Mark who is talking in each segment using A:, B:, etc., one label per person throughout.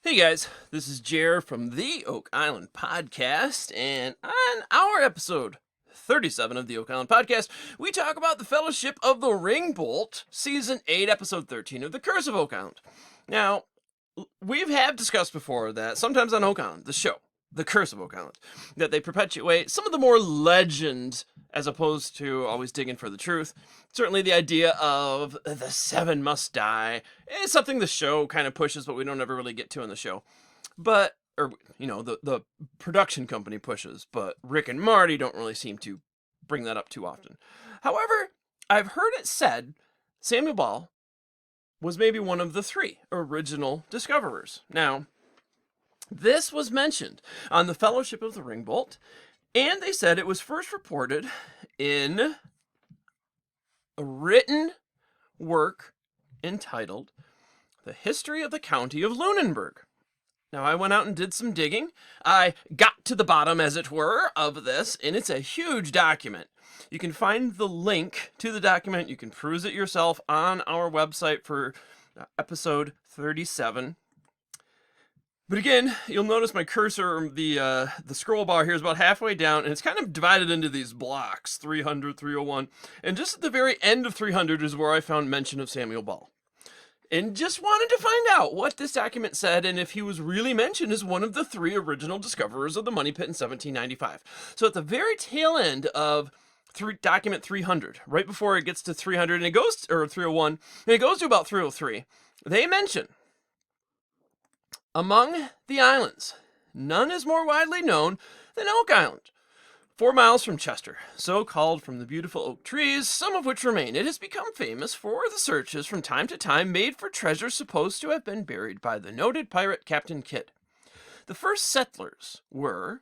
A: Hey guys, this is Jer from the Oak Island Podcast, and on our episode 37 of the Oak Island Podcast, we talk about the Fellowship of the Ring Bolt, Season 8, Episode 13 of The Curse of Oak Island. Now, we have discussed before that sometimes on Oak Island, the show, The Curse of Oak Island, that they perpetuate some of the more legend as opposed to always digging for the truth. Certainly the idea of the seven must die is something the show kind of pushes, but we don't ever really get to in the show. But, the production company pushes, but Rick and Marty don't really seem to bring that up too often. However, I've heard it said Samuel Ball was maybe one of the three original discoverers. Now, this was mentioned on the Fellowship of the Ring Bolt, and they said it was first reported in a written work entitled The History of the County of Lunenburg. Now, I went out and did some digging. I got to the bottom, as it were, of this, and it's a huge document. You can find the link to the document. You can peruse it yourself on our website for episode 37. But again, you'll notice my cursor, the scroll bar here is about halfway down, and it's kind of divided into these blocks, 300, 301. And just at the very end of 300 is where I found mention of Samuel Ball. And just wanted to find out what this document said and if he was really mentioned as one of the three original discoverers of the money pit in 1795. So at the very tail end of document 300, right before it gets to 300, and it goes, or 301, and it goes to about 303, they mention, among the islands, none is more widely known than Oak Island, 4 miles from Chester, so called from the beautiful oak trees, some of which remain. It has become famous for the searches from time to time made for treasures supposed to have been buried by the noted pirate Captain Kidd. The first settlers were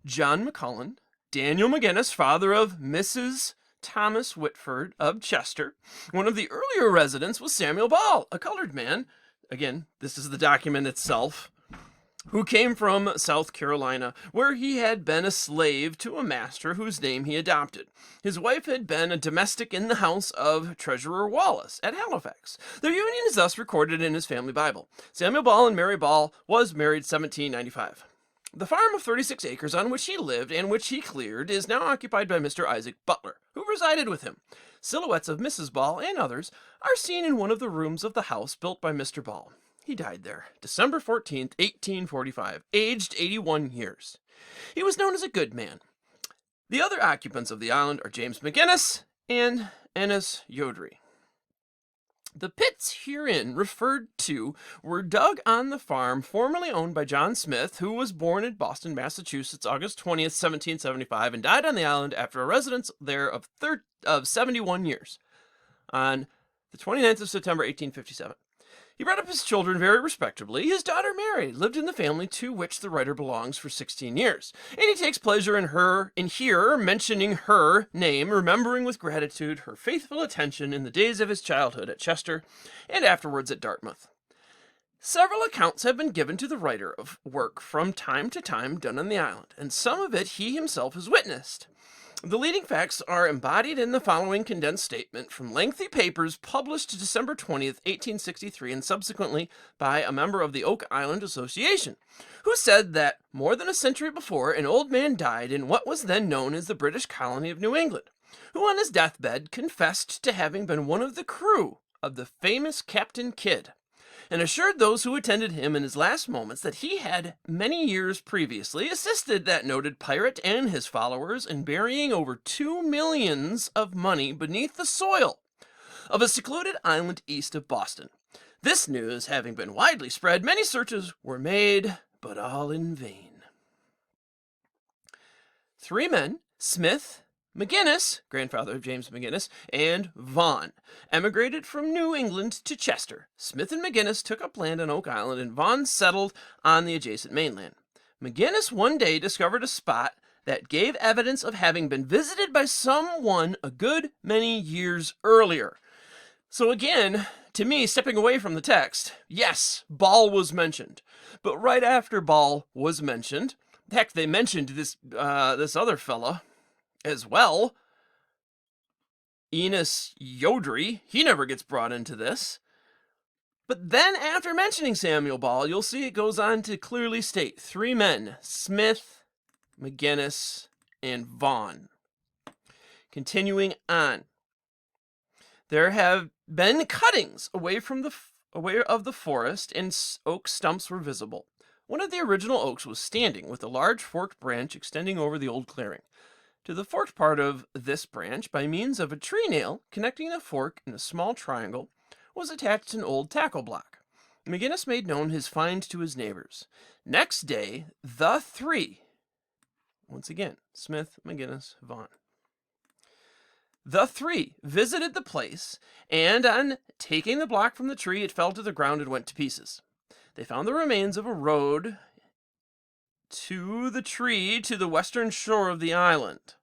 A: John McCullen, Daniel McGinnis, father of Mrs. Thomas Whitford of Chester. One of the earlier residents was Samuel Ball, a colored man. Again, this is the document itself, who came from South Carolina, where he had been a slave to a master whose name he adopted. His wife had been a domestic in the house of Treasurer Wallace at Halifax. Their union is thus recorded in his family Bible. Samuel Ball and Mary Ball was married 1795. The farm of 36 acres on which he lived and which he cleared is now occupied by Mr. Isaac Butler, who resided with him. Silhouettes of Mrs. Ball and others are seen in one of the rooms of the house built by Mr. Ball. He died there, December 14th, 1845, aged 81 years. He was known as a good man. The other occupants of the island are James McGinnis and Ennis Yodry. The pits herein referred to were dug on the farm formerly owned by John Smith, who was born in Boston, Massachusetts, August 20th, 1775, and died on the island after a residence there of 71 years, on the 29th of September, 1857. He brought up his children very respectably. His daughter Mary lived in the family to which the writer belongs for 16 years, and he takes pleasure in here mentioning her name, remembering with gratitude her faithful attention in the days of his childhood at Chester and afterwards at Dartmouth. Several accounts have been given to the writer of work from time to time done on the island, and some of it he himself has witnessed. The leading facts are embodied in the following condensed statement from lengthy papers published December 20th, 1863, and subsequently by a member of the Oak Island Association, who said that more than a century before, an old man died in what was then known as the British colony of New England, who on his deathbed confessed to having been one of the crew of the famous Captain Kidd, and assured those who attended him in his last moments that he had many years previously assisted that noted pirate and his followers in burying over 2 millions of money beneath the soil of a secluded island east of Boston. This news having been widely spread, many searches were made, but all in vain. 3 men, Smith, McGinnis, grandfather of James McGinnis, and Vaughan, emigrated from New England to Chester. Smith and McGinnis took up land on Oak Island, and Vaughan settled on the adjacent mainland. McGinnis one day discovered a spot that gave evidence of having been visited by someone a good many years earlier. So again, to me, stepping away from the text, yes, Ball was mentioned. But right after Ball was mentioned, heck, they mentioned this other fella as well, Ennis Yodry. He never gets brought into this. But then after mentioning Samuel Ball, you'll see it goes on to clearly state 3 men, Smith, McGinnis, and Vaughn. Continuing on. There have been cuttings away of the forest, and oak stumps were visible. One of the original oaks was standing, with a large forked branch extending over the old clearing. To the forked part of this branch, by means of a tree nail connecting the fork in a small triangle, was attached an old tackle block. McGinnis made known his find to his neighbors. Next day, the 3, once again, Smith, McGinnis, Vaughn, the 3 visited the place, and on taking the block from the tree, it fell to the ground and went to pieces. They found the remains of a road to the tree to the western shore of the island.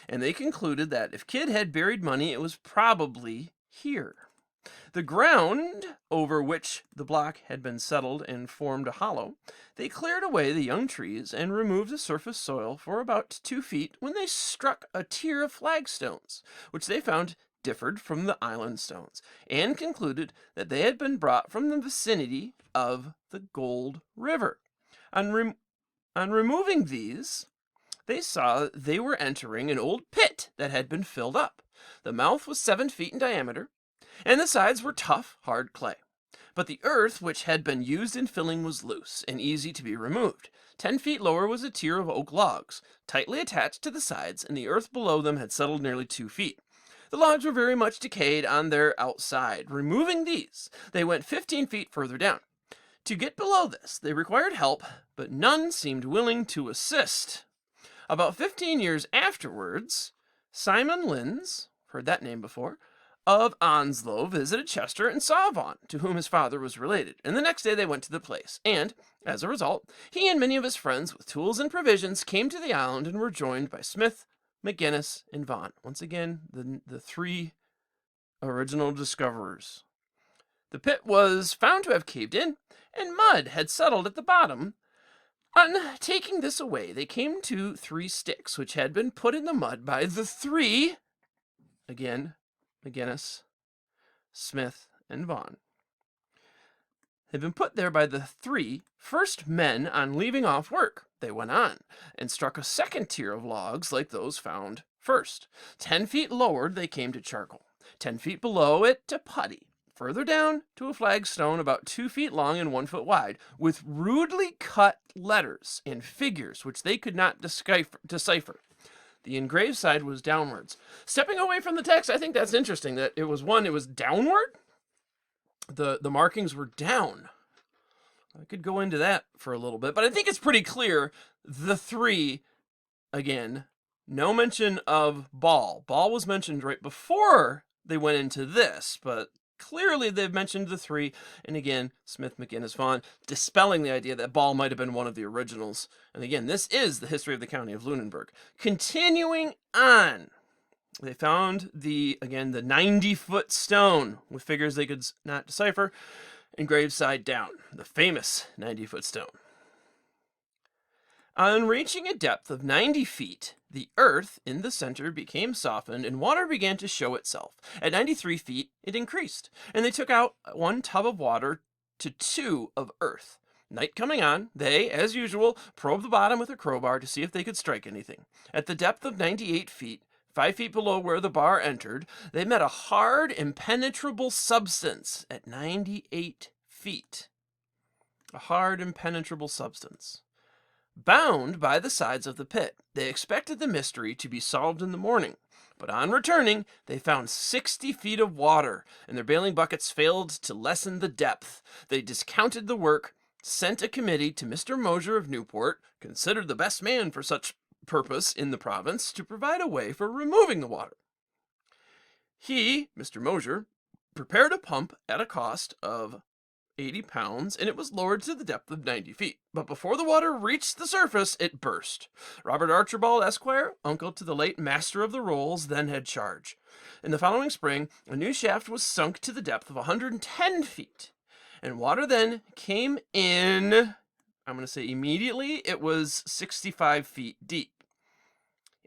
A: And they concluded that if Kidd had buried money, it was probably here. The ground over which the block had been settled and formed a hollow, they cleared away the young trees and removed the surface soil for about 2 feet when they struck a tier of flagstones, which they found differed from the island stones, and concluded that they had been brought from the vicinity of the Gold River. On removing these, they saw they were entering an old pit that had been filled up. The mouth was 7 feet in diameter, and the sides were tough, hard clay. But the earth which had been used in filling was loose and easy to be removed. 10 feet lower was a tier of oak logs, tightly attached to the sides, and the earth below them had settled nearly 2 feet. The logs were very much decayed on their outside. Removing these, they went 15 feet further down. To get below this, they required help, but none seemed willing to assist. About 15 years afterwards, Simon Linz, heard that name before, of Onslow, visited Chester and saw Vaughn, to whom his father was related, and the next day they went to the place, and, as a result, he and many of his friends with tools and provisions came to the island and were joined by Smith, McGinnis, and Vaughn. Once again, the 3 original discoverers. The pit was found to have caved in, and mud had settled at the bottom. On taking this away, they came to 3 sticks, which had been put in the mud by the 3, again, McGinnis, Smith, and Vaughn. Had been put there by the 3 first men on leaving off work. They went on and struck a second tier of logs like those found first. 10 feet lower, they came to charcoal. 10 feet below it to putty. Further down to a flagstone about 2 feet long and 1 foot wide, with rudely cut letters and figures which they could not decipher. The engraved side was downwards. Stepping away from the text, I think that's interesting that it was downward. The markings were down. I could go into that for a little bit, but I think it's pretty clear. The 3, again, no mention of Ball. Ball was mentioned right before they went into this, but clearly they've mentioned the 3, and again, Smith, McGinnis, Vaughn, dispelling the idea that Ball might have been one of the originals. And again, this is the history of the county of Lunenburg. Continuing on, they found the 90-foot stone with figures they could not decipher, engraved side down, the famous 90-foot stone. On reaching a depth of 90 feet, the earth in the center became softened and water began to show itself. At 93 feet, it increased, and they took out 1 tub of water to 2 of earth. Night coming on, they, as usual, probed the bottom with a crowbar to see if they could strike anything. At the depth of 98 feet, 5 feet below where the bar entered, they met a hard, impenetrable substance at 98 feet. A hard, impenetrable substance. Bound by the sides of the pit, they expected the mystery to be solved in the morning, but on returning, they found 60 feet of water, and their bailing buckets failed to lessen the depth. They discounted the work, sent a committee to Mr. Mosier of Newport, considered the best man for such purpose in the province, to provide a way for removing the water. He, Mr. Mosier, prepared a pump at a cost of 80 pounds, and it was lowered to the depth of 90 feet. But before the water reached the surface, it burst. Robert Archibald, Esquire, uncle to the late Master of the Rolls, then had charge. In the following spring, a new shaft was sunk to the depth of 110 feet, and water then came in, I'm going to say immediately, it was 65 feet deep.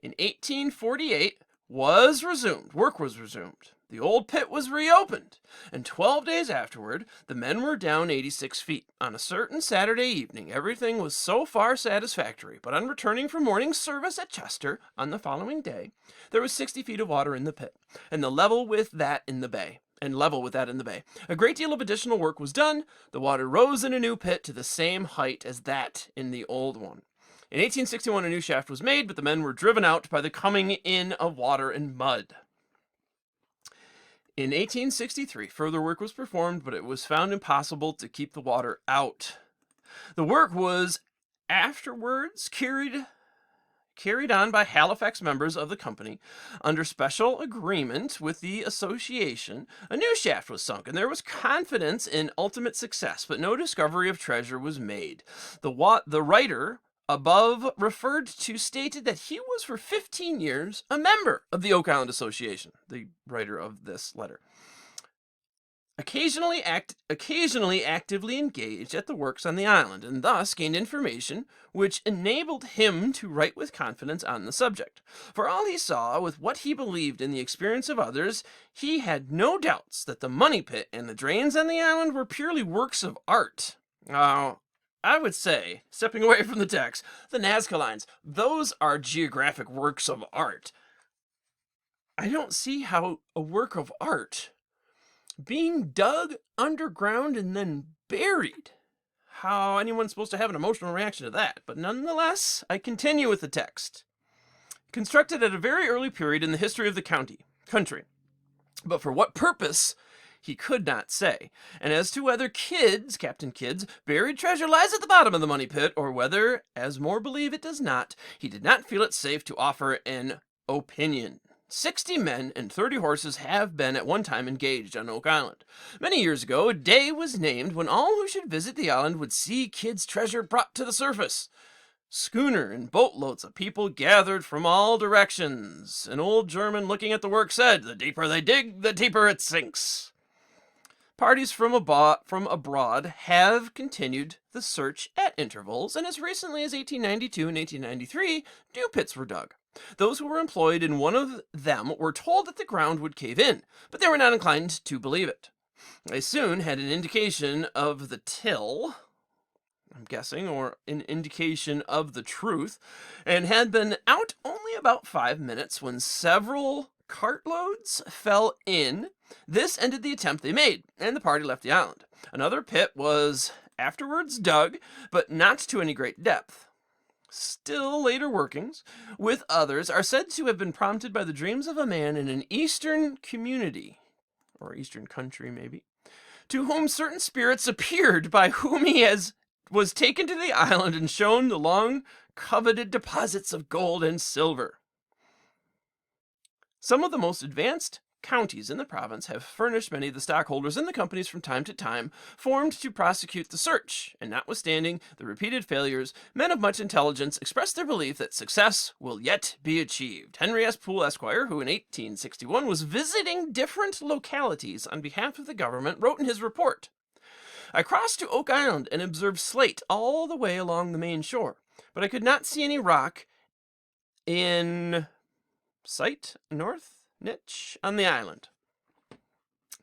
A: In 1848, work was resumed. The old pit was reopened, and 12 days afterward, the men were down 86 feet. On a certain Saturday evening, everything was so far satisfactory, but on returning from morning service at Chester on the following day, there was 60 feet of water in the pit, and level with that in the bay. A great deal of additional work was done. The water rose in a new pit to the same height as that in the old one. In 1861, a new shaft was made, but the men were driven out by the coming in of water and mud. In 1863, further work was performed, but it was found impossible to keep the water out. The work was afterwards carried on by Halifax members of the company. Under special agreement with the association, a new shaft was sunk, and there was confidence in ultimate success, but no discovery of treasure was made. The writer above referred to stated that he was for 15 years a member of the Oak Island Association, the writer of this letter. Occasionally actively engaged at the works on the island, and thus gained information which enabled him to write with confidence on the subject. For all he saw, with what he believed in the experience of others, he had no doubts that the money pit and the drains on the island were purely works of art. I would say, stepping away from the text, the Nazca lines, those are geographic works of art. I don't see how a work of art being dug underground and then buried, how anyone's supposed to have an emotional reaction to that. But nonetheless, I continue with the text. Constructed at a very early period in the history of the country. But for what purpose, he could not say. And as to whether Captain Kidd's buried treasure lies at the bottom of the money pit, or whether, as more believe, it does not, he did not feel it safe to offer an opinion. 60 men and 30 horses have been at one time engaged on Oak Island. Many years ago, a day was named when all who should visit the island would see Kidd's treasure brought to the surface. Schooner and boatloads of people gathered from all directions. An old German looking at the work said, "The deeper they dig, the deeper it sinks." Parties from abroad have continued the search at intervals, and as recently as 1892 and 1893, new pits were dug. Those who were employed in one of them were told that the ground would cave in, but they were not inclined to believe it. They soon had an indication of the till, I'm guessing, or an indication of the truth, and had been out only about 5 minutes when several cartloads fell in. This ended the attempt they made, and the party left the island. Another pit was afterwards dug, but not to any great depth. Still later workings, with others, are said to have been prompted by the dreams of a man in an eastern community, or eastern country maybe, to whom certain spirits appeared, by whom he was taken to the island and shown the long coveted deposits of gold and silver. Some of the most advanced counties in the province have furnished many of the stockholders in the companies from time to time formed to prosecute the search, and notwithstanding the repeated failures, men of much intelligence expressed their belief that success will yet be achieved. Henry S. Poole, Esquire, who in 1861 was visiting different localities on behalf of the government, wrote in his report, "I crossed to Oak Island and observed slate all the way along the main shore, but I could not see any rock in sight north niche on the island.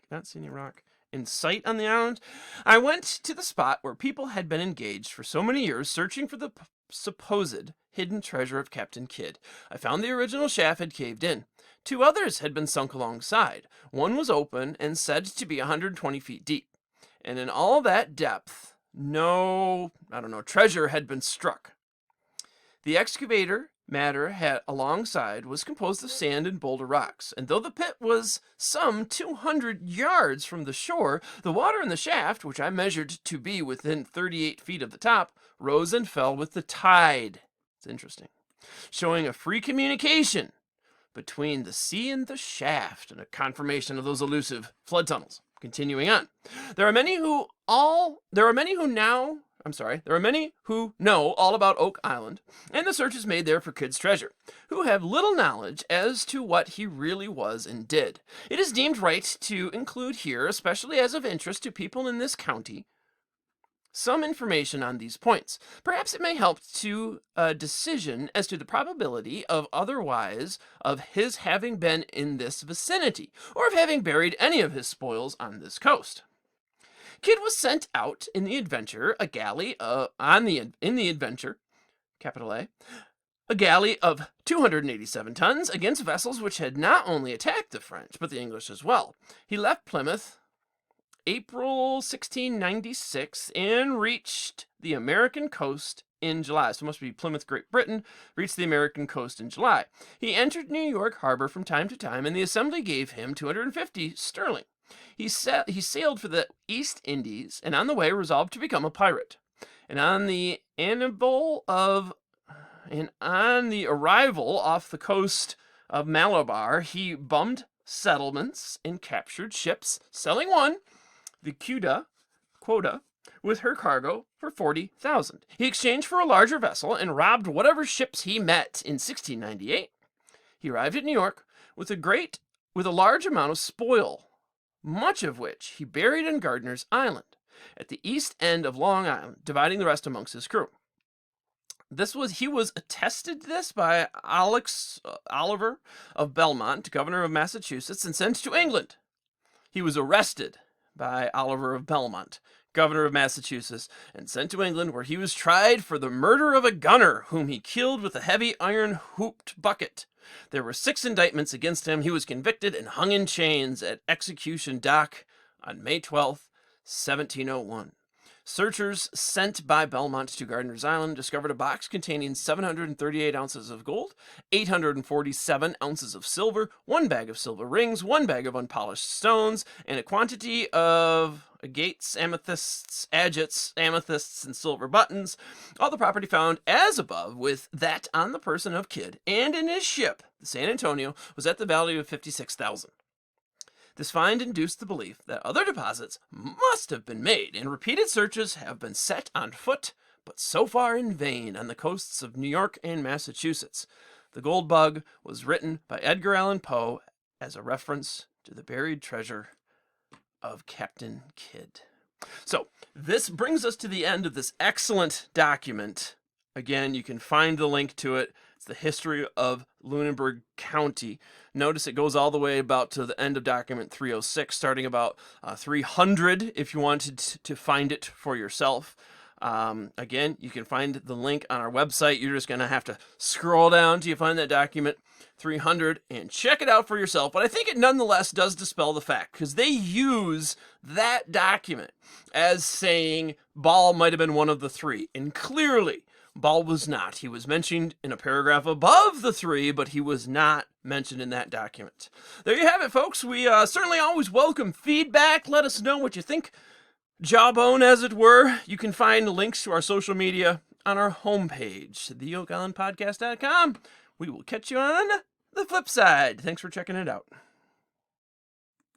A: Not see any rock in sight on the island. I went to the spot where people had been engaged for so many years searching for the supposed hidden treasure of Captain Kidd. I found the original shaft had caved in. 2 others had been sunk alongside. One was open and said to be 120 feet deep. And in all that depth, no treasure had been struck. The excavator matter had alongside was composed of sand and boulder rocks, and though the pit was some 200 yards from the shore, the water in the shaft, which I measured to be within 38 feet of the top, rose and fell with the tide." It's interesting. Showing a free communication between the sea and the shaft, and a confirmation of those elusive flood tunnels. Continuing on. There are many who know all about Oak Island, and the search is made there for Kidd's treasure, who have little knowledge as to what he really was and did. It is deemed right to include here, especially as of interest to people in this county, some information on these points. Perhaps it may help to a decision as to the probability of otherwise of his having been in this vicinity, or of having buried any of his spoils on this coast. Kidd was sent out in the Adventure, a galley in the Adventure, capital a galley of 287 tons against vessels which had not only attacked the French, but the English as well. He left Plymouth April 1696 and reached the American coast in July. So it must be Plymouth, Great Britain, reached the American coast in July. He entered New York Harbor from time to time, and the Assembly gave him 250 sterling. He sailed for the East Indies, and on the way resolved to become a pirate. And on the arrival off the coast of Malabar, he bombed settlements and captured ships, selling one, the Quota, with her cargo for 40,000. He exchanged for a larger vessel and robbed whatever ships he met. In 1698, he arrived at New York with a large amount of spoil, much of which he buried in Gardiner's Island, at the east end of Long Island, dividing the rest amongst his crew. He was attested this by Oliver of Belmont, governor of Massachusetts, and sent to England. He was arrested by Oliver of Belmont, governor of Massachusetts, and sent to England, where he was tried for the murder of a gunner whom he killed with a heavy iron-hooped bucket. There were 6 indictments against him. He was convicted and hung in chains at Execution Dock on May 12th, 1701. Searchers sent by Belmont to Gardiner's Island discovered a box containing 738 ounces of gold, 847 ounces of silver, 1 bag of silver rings, 1 bag of unpolished stones, and a quantity of agates, amethysts, agates, amethysts, and silver buttons. All the property found as above, with that on the person of Kidd and in his ship, the San Antonio, was at the value of 56,000. This find induced the belief that other deposits must have been made, and repeated searches have been set on foot, but so far in vain, on the coasts of New York and Massachusetts. The Gold Bug was written by Edgar Allan Poe as a reference to the buried treasure of Captain Kidd. So, this brings us to the end of this excellent document. Again, you can find the link to it. It's the history of Lunenburg County. Notice it goes all the way about to the end of document 306, starting about 300 if you wanted to find it for yourself. Again, you can find the link on our website. You're just going to have to scroll down till you find that document 300 and check it out for yourself. But I think it nonetheless does dispel the fact, because they use that document as saying Ball might have been one of the 3. And clearly, Ball was not. He was mentioned in a paragraph above the 3, but he was not mentioned in that document. There you have it, folks. We certainly always welcome feedback. Let us know what you think. Jawbone, as it were. You can find links to our social media on our homepage, theoakislandpodcast.com. We will catch you on the flip side. Thanks for checking it out.